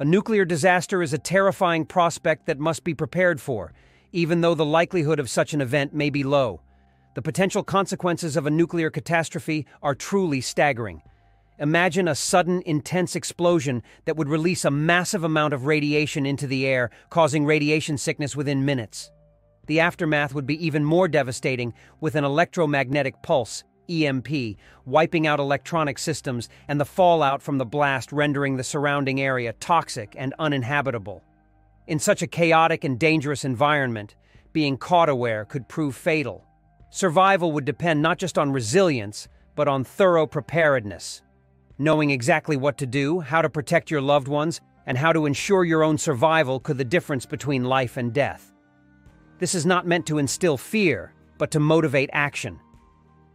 A nuclear disaster is a terrifying prospect that must be prepared for, even though the likelihood of such an event may be low. The potential consequences of a nuclear catastrophe are truly staggering. Imagine a sudden, intense explosion that would release a massive amount of radiation into the air, causing radiation sickness within minutes. The aftermath would be even more devastating, with an electromagnetic pulse, EMP, wiping out electronic systems and the fallout from the blast rendering the surrounding area toxic and uninhabitable. In such a chaotic and dangerous environment, being caught aware could prove fatal. Survival would depend not just on resilience, but on thorough preparedness. Knowing exactly what to do, how to protect your loved ones, and how to ensure your own survival could be the difference between life and death. This is not meant to instill fear, but to motivate action.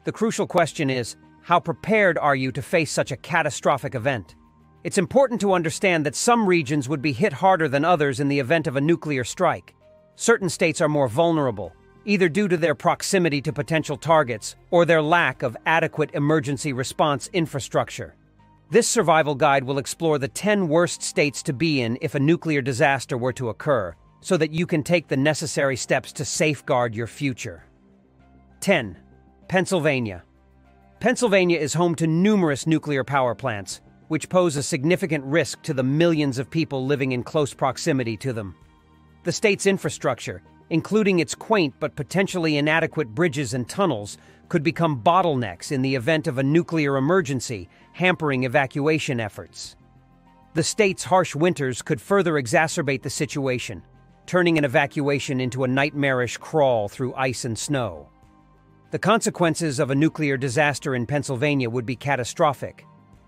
The crucial question is, how prepared are you to face such a catastrophic event? It's important to understand that some regions would be hit harder than others in the event of a nuclear strike. Certain states are more vulnerable, either due to their proximity to potential targets or their lack of adequate emergency response infrastructure. This survival guide will explore the 10 worst states to be in if a nuclear disaster were to occur, so that you can take the necessary steps to safeguard your future. 10. Pennsylvania. Pennsylvania is home to numerous nuclear power plants, which pose a significant risk to the millions of people living in close proximity to them. The state's infrastructure, including its quaint but potentially inadequate bridges and tunnels, could become bottlenecks in the event of a nuclear emergency, hampering evacuation efforts. The state's harsh winters could further exacerbate the situation, turning an evacuation into a nightmarish crawl through ice and snow. The consequences of a nuclear disaster in Pennsylvania would be catastrophic,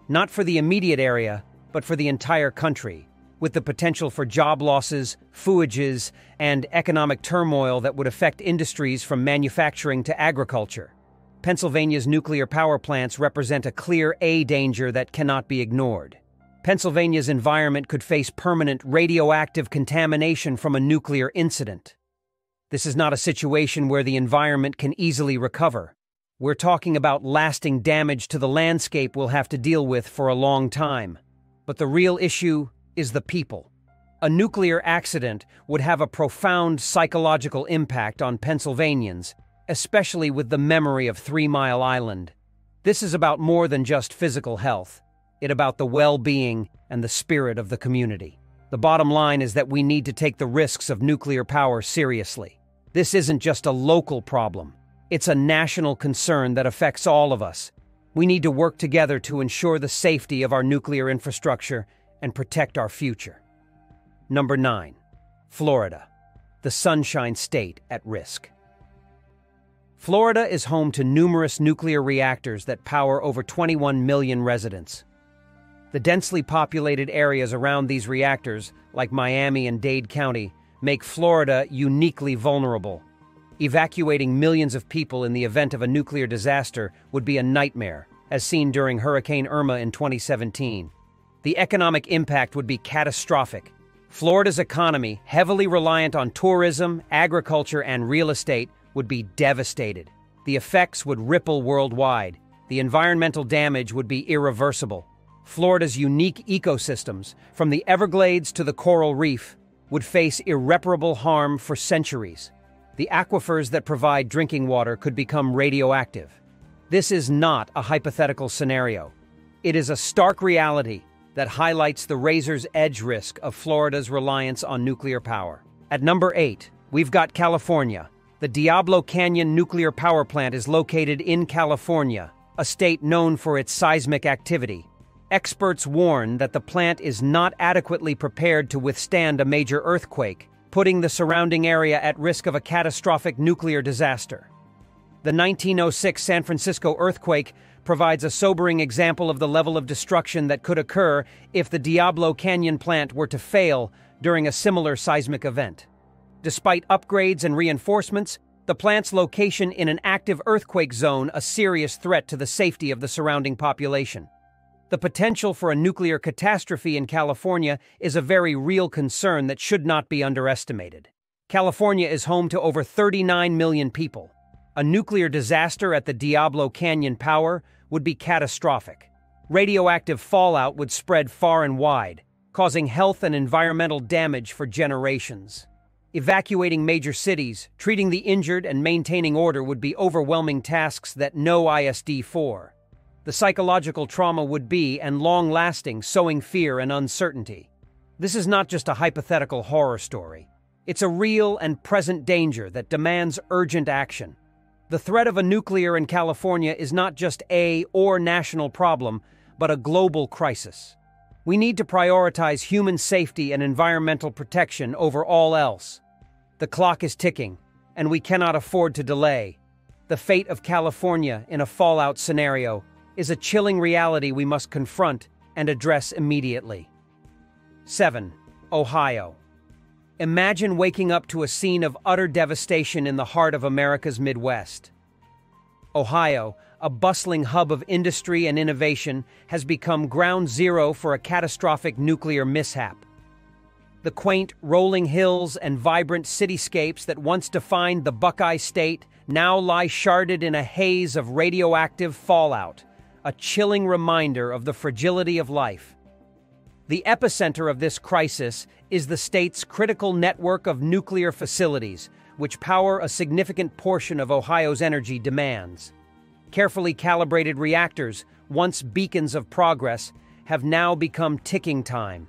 not for the immediate area, but for the entire country, with the potential for job losses, feudages, and economic turmoil that would affect industries from manufacturing to agriculture. Pennsylvania's nuclear power plants represent a clear A danger that cannot be ignored. Pennsylvania's environment could face permanent radioactive contamination from a nuclear incident. This is not a situation where the environment can easily recover. We're talking about lasting damage to the landscape we'll have to deal with for a long time. But the real issue is the people. A nuclear accident would have a profound psychological impact on Pennsylvanians, especially with the memory of 3 Mile Island. This is about more than just physical health. It's about the well-being and the spirit of the community. The bottom line is that we need to take the risks of nuclear power seriously. This isn't just a local problem. It's a national concern that affects all of us. We need to work together to ensure the safety of our nuclear infrastructure and protect our future. Number 9. Florida, the Sunshine State at risk. Florida is home to numerous nuclear reactors that power over 21 million residents. The densely populated areas around these reactors, like Miami and Dade County, make Florida uniquely vulnerable. Evacuating millions of people in the event of a nuclear disaster would be a nightmare, as seen during Hurricane Irma in 2017. The economic impact would be catastrophic. Florida's economy, heavily reliant on tourism, agriculture, and real estate, would be devastated. The effects would ripple worldwide. The environmental damage would be irreversible. Florida's unique ecosystems, from the Everglades to the coral reef, would face irreparable harm for centuries. The aquifers that provide drinking water could become radioactive. This is not a hypothetical scenario. It is a stark reality that highlights the razor's edge risk of Florida's reliance on nuclear power. At number 8, we've got California. The Diablo Canyon nuclear power plant is located in California, a state known for its seismic activity. Experts warn that the plant is not adequately prepared to withstand a major earthquake, putting the surrounding area at risk of a catastrophic nuclear disaster. The 1906 San Francisco earthquake provides a sobering example of the level of destruction that could occur if the Diablo Canyon plant were to fail during a similar seismic event. Despite upgrades and reinforcements, the plant's location in an active earthquake zone a serious threat to the safety of the surrounding population. The potential for a nuclear catastrophe in California is a very real concern that should not be underestimated. California is home to over 39 million people. A nuclear disaster at the Diablo Canyon power would be catastrophic. Radioactive fallout would spread far and wide, causing health and environmental damage for generations. Evacuating major cities, treating the injured, and maintaining order would be overwhelming tasks that no ISD-4. The psychological trauma would be, and long-lasting, sowing fear and uncertainty. This is not just a hypothetical horror story. It's a real and present danger that demands urgent action. The threat of a nuclear in California is not just a national problem, but a global crisis. We need to prioritize human safety and environmental protection over all else. The clock is ticking, and we cannot afford to delay. The fate of California in a fallout scenario is a chilling reality we must confront and address immediately. 7. Ohio. Imagine waking up to a scene of utter devastation in the heart of America's Midwest. Ohio, a bustling hub of industry and innovation, has become ground zero for a catastrophic nuclear mishap. The quaint, rolling hills and vibrant cityscapes that once defined the Buckeye State now lie sharded in a haze of radioactive fallout, a chilling reminder of the fragility of life. The epicenter of this crisis is the state's critical network of nuclear facilities, which power a significant portion of Ohio's energy demands. Carefully calibrated reactors, once beacons of progress, have now become ticking time,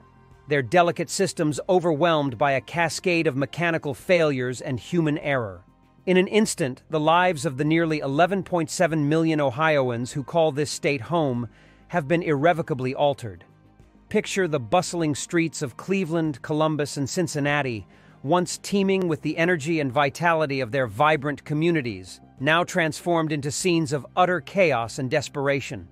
their delicate systems overwhelmed by a cascade of mechanical failures and human error. In an instant, the lives of the nearly 11.7 million Ohioans who call this state home have been irrevocably altered. Picture the bustling streets of Cleveland, Columbus, and Cincinnati, once teeming with the energy and vitality of their vibrant communities, now transformed into scenes of utter chaos and desperation.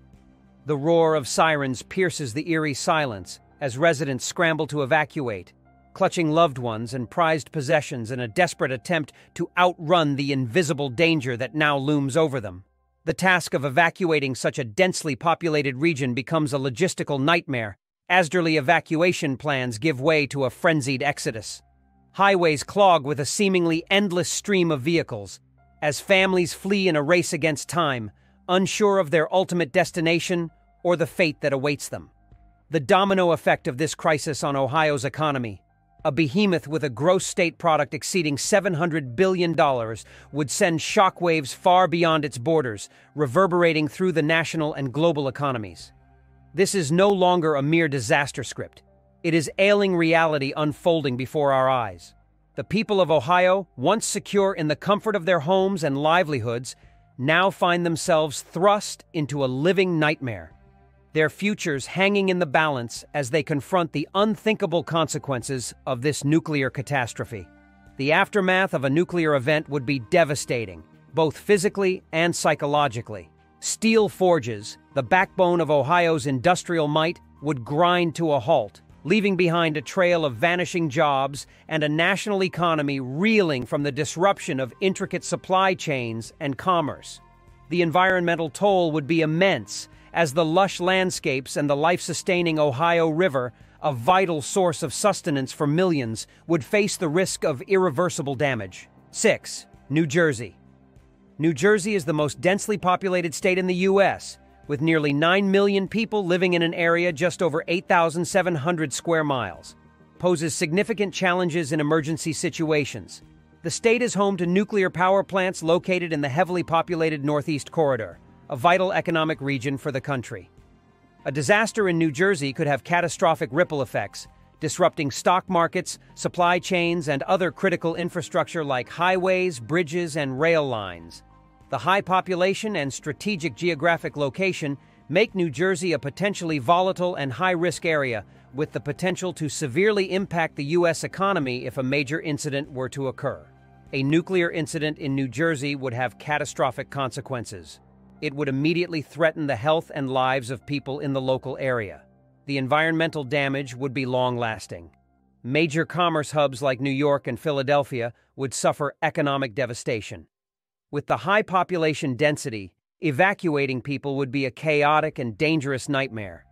The roar of sirens pierces the eerie silence as residents scramble to evacuate, clutching loved ones and prized possessions in a desperate attempt to outrun the invisible danger that now looms over them. The task of evacuating such a densely populated region becomes a logistical nightmare. As-early evacuation plans give way to a frenzied exodus. Highways clog with a seemingly endless stream of vehicles, as families flee in a race against time, unsure of their ultimate destination or the fate that awaits them. The domino effect of this crisis on Ohio's economy, a behemoth with a gross state product exceeding $700 billion, would send shockwaves far beyond its borders, reverberating through the national and global economies. This is no longer a mere disaster script. It is ailing reality unfolding before our eyes. The people of Ohio, once secure in the comfort of their homes and livelihoods, now find themselves thrust into a living nightmare, their futures hanging in the balance as they confront the unthinkable consequences of this nuclear catastrophe. The aftermath of a nuclear event would be devastating, both physically and psychologically. Steel forges, the backbone of Ohio's industrial might, would grind to a halt, leaving behind a trail of vanishing jobs and a national economy reeling from the disruption of intricate supply chains and commerce. The environmental toll would be immense, as the lush landscapes and the life-sustaining Ohio River, a vital source of sustenance for millions, would face the risk of irreversible damage. 6. New Jersey. New Jersey is the most densely populated state in the U.S., with nearly 9 million people living in an area just over 8,700 square miles. Poses significant challenges in emergency situations. The state is home to nuclear power plants located in the heavily populated Northeast Corridor, a vital economic region for the country. A disaster in New Jersey could have catastrophic ripple effects, disrupting stock markets, supply chains, and other critical infrastructure like highways, bridges, and rail lines. The high population and strategic geographic location make New Jersey a potentially volatile and high-risk area, with the potential to severely impact the U.S. economy if a major incident were to occur. A nuclear incident in New Jersey would have catastrophic consequences. It would immediately threaten the health and lives of people in the local area. The environmental damage would be long-lasting. Major commerce hubs like New York and Philadelphia would suffer economic devastation. With the high population density, evacuating people would be a chaotic and dangerous nightmare.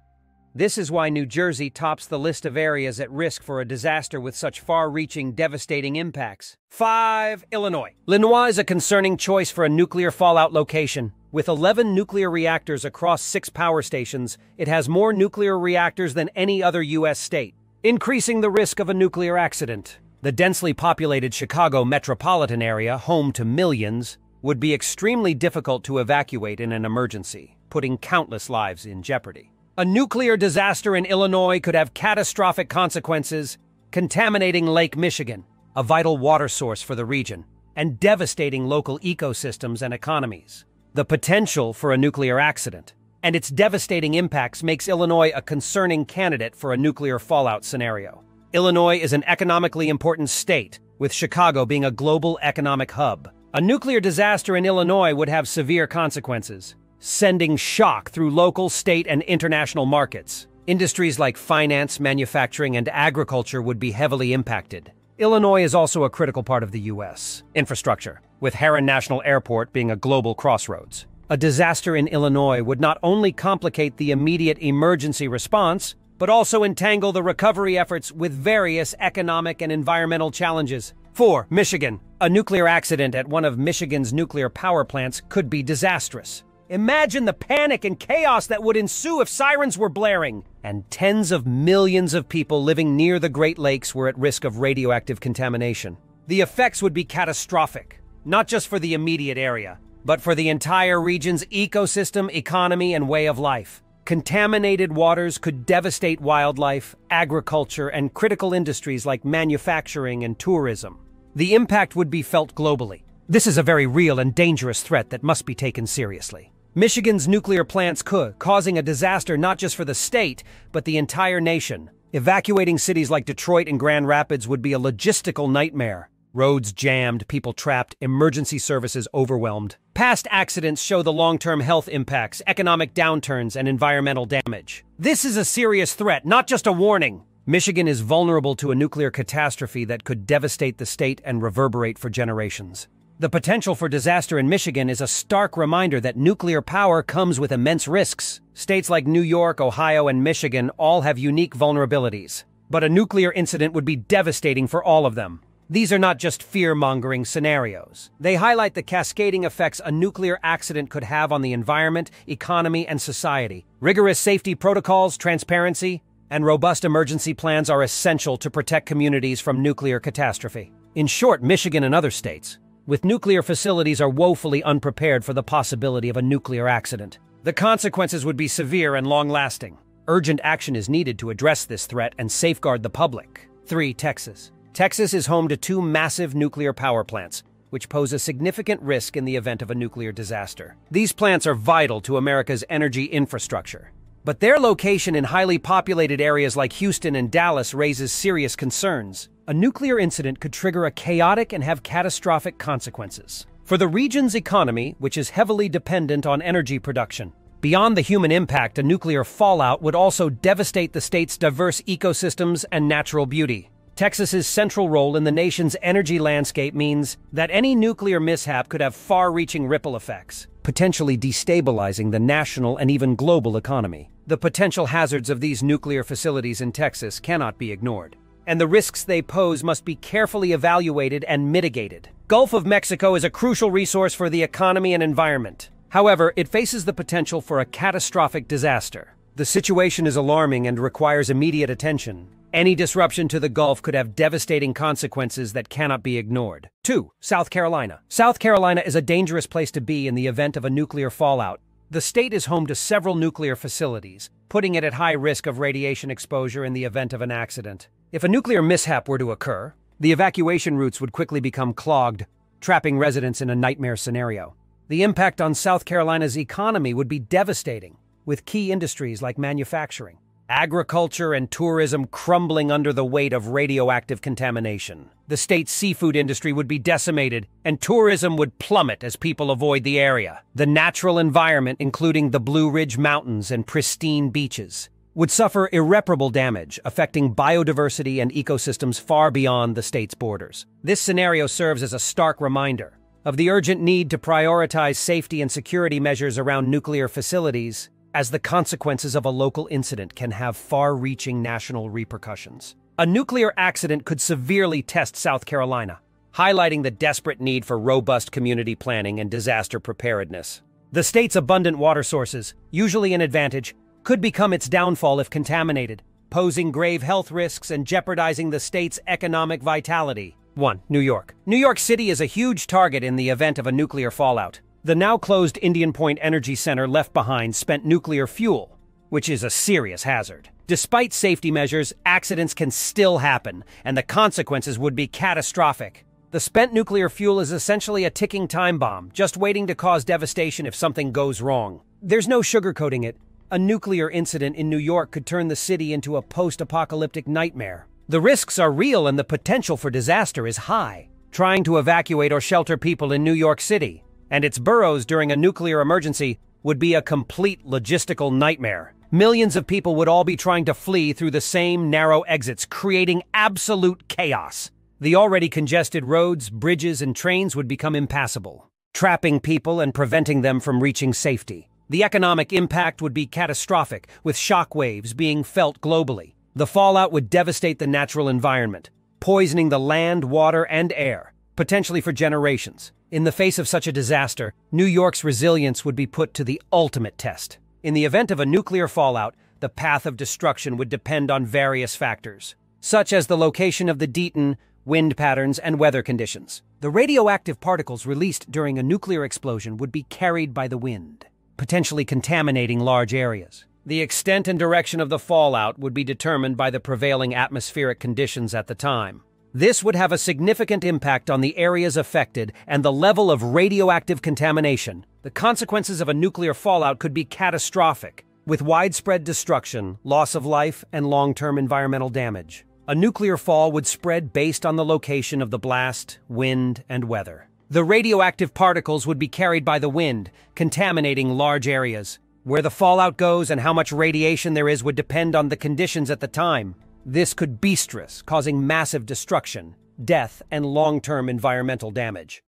This is why New Jersey tops the list of areas at risk for a disaster with such far-reaching, devastating impacts. 5. Illinois. Illinois is a concerning choice for a nuclear fallout location. With 11 nuclear reactors across 6 power stations, it has more nuclear reactors than any other U.S. state. increasing the risk of a nuclear accident. The densely populated Chicago metropolitan area, home to millions, would be extremely difficult to evacuate in an emergency, putting countless lives in jeopardy. A nuclear disaster in Illinois could have catastrophic consequences, contaminating Lake Michigan, a vital water source for the region, and devastating local ecosystems and economies. The potential for a nuclear accident and its devastating impacts makes Illinois a concerning candidate for a nuclear fallout scenario. Illinois is an economically important state, with Chicago being a global economic hub. A nuclear disaster in Illinois would have severe consequences, sending shock through local, state, and international markets. Industries like finance, manufacturing, and agriculture would be heavily impacted. Illinois is also a critical part of the U.S. infrastructure, with Heron National Airport being a global crossroads. A disaster in Illinois would not only complicate the immediate emergency response, but also entangle the recovery efforts with various economic and environmental challenges. 4. Michigan. A nuclear accident at one of Michigan's nuclear power plants could be disastrous. Imagine the panic and chaos that would ensue if sirens were blaring, and tens of millions of people living near the Great Lakes were at risk of radioactive contamination. The effects would be catastrophic, not just for the immediate area, but for the entire region's ecosystem, economy, and way of life. Contaminated waters could devastate wildlife, agriculture, and critical industries like manufacturing and tourism. The impact would be felt globally. This is a very real and dangerous threat that must be taken seriously. Michigan's nuclear plants could, causing a disaster not just for the state, but the entire nation. Evacuating cities like Detroit and Grand Rapids would be a logistical nightmare. Roads jammed, people trapped, emergency services overwhelmed. Past accidents show the long-term health impacts, economic downturns, and environmental damage. This is a serious threat, not just a warning. Michigan is vulnerable to a nuclear catastrophe that could devastate the state and reverberate for generations. The potential for disaster in Michigan is a stark reminder that nuclear power comes with immense risks. States like New York, Ohio, and Michigan all have unique vulnerabilities. But a nuclear incident would be devastating for all of them. These are not just fear-mongering scenarios. They highlight the cascading effects a nuclear accident could have on the environment, economy, and society. Rigorous safety protocols, transparency, and robust emergency plans are essential to protect communities from nuclear catastrophe. In short, Michigan and other states with nuclear facilities are woefully unprepared for the possibility of a nuclear accident. The consequences would be severe and long-lasting. Urgent action is needed to address this threat and safeguard the public. 3. Texas. Texas is home to 2 massive nuclear power plants, which pose a significant risk in the event of a nuclear disaster. These plants are vital to America's energy infrastructure, but their location in highly populated areas like Houston and Dallas raises serious concerns. A nuclear incident could trigger a chaotic and have catastrophic consequences for the region's economy, which is heavily dependent on energy production. Beyond the human impact, a nuclear fallout would also devastate the state's diverse ecosystems and natural beauty. Texas's central role in the nation's energy landscape means that any nuclear mishap could have far-reaching ripple effects, potentially destabilizing the national and even global economy. The potential hazards of these nuclear facilities in Texas cannot be ignored, and the risks they pose must be carefully evaluated and mitigated. Gulf of Mexico is a crucial resource for the economy and environment. However, it faces the potential for a catastrophic disaster. The situation is alarming and requires immediate attention. Any disruption to the Gulf could have devastating consequences that cannot be ignored. 2. South Carolina. South Carolina is a dangerous place to be in the event of a nuclear fallout. The state is home to several nuclear facilities, putting it at high risk of radiation exposure in the event of an accident. If a nuclear mishap were to occur, the evacuation routes would quickly become clogged, trapping residents in a nightmare scenario. The impact on South Carolina's economy would be devastating, with key industries like manufacturing, agriculture, and tourism crumbling under the weight of radioactive contamination. The state's seafood industry would be decimated, and tourism would plummet as people avoid the area. The natural environment, including the Blue Ridge Mountains and pristine beaches, would suffer irreparable damage, affecting biodiversity and ecosystems far beyond the state's borders. This scenario serves as a stark reminder of the urgent need to prioritize safety and security measures around nuclear facilities, as the consequences of a local incident can have far-reaching national repercussions. A nuclear accident could severely test South Carolina, highlighting the desperate need for robust community planning and disaster preparedness. The state's abundant water sources, usually an advantage, could become its downfall if contaminated, posing grave health risks and jeopardizing the state's economic vitality. 1. New York. New York City is a huge target in the event of a nuclear fallout. The now-closed Indian Point Energy Center left behind spent nuclear fuel, which is a serious hazard. Despite safety measures, accidents can still happen, and the consequences would be catastrophic. The spent nuclear fuel is essentially a ticking time bomb, just waiting to cause devastation if something goes wrong. There's no sugarcoating it. A nuclear incident in New York could turn the city into a post-apocalyptic nightmare. The risks are real and the potential for disaster is high. Trying to evacuate or shelter people in New York City and its boroughs during a nuclear emergency would be a complete logistical nightmare. Millions of people would all be trying to flee through the same narrow exits, creating absolute chaos. The already congested roads, bridges, and trains would become impassable, trapping people and preventing them from reaching safety. The economic impact would be catastrophic, with shock waves being felt globally. The fallout would devastate the natural environment, poisoning the land, water, and air, potentially for generations. In the face of such a disaster, New York's resilience would be put to the ultimate test. In the event of a nuclear fallout, the path of destruction would depend on various factors, such as the location of the detonation, wind patterns, and weather conditions. The radioactive particles released during a nuclear explosion would be carried by the wind, potentially contaminating large areas. The extent and direction of the fallout would be determined by the prevailing atmospheric conditions at the time. This would have a significant impact on the areas affected and the level of radioactive contamination. The consequences of a nuclear fallout could be catastrophic, with widespread destruction, loss of life, and long-term environmental damage. A nuclear fall would spread based on the location of the blast, wind, and weather. The radioactive particles would be carried by the wind, contaminating large areas. Where the fallout goes and how much radiation there is would depend on the conditions at the time. This could be boisterous, causing massive destruction, death, and long-term environmental damage.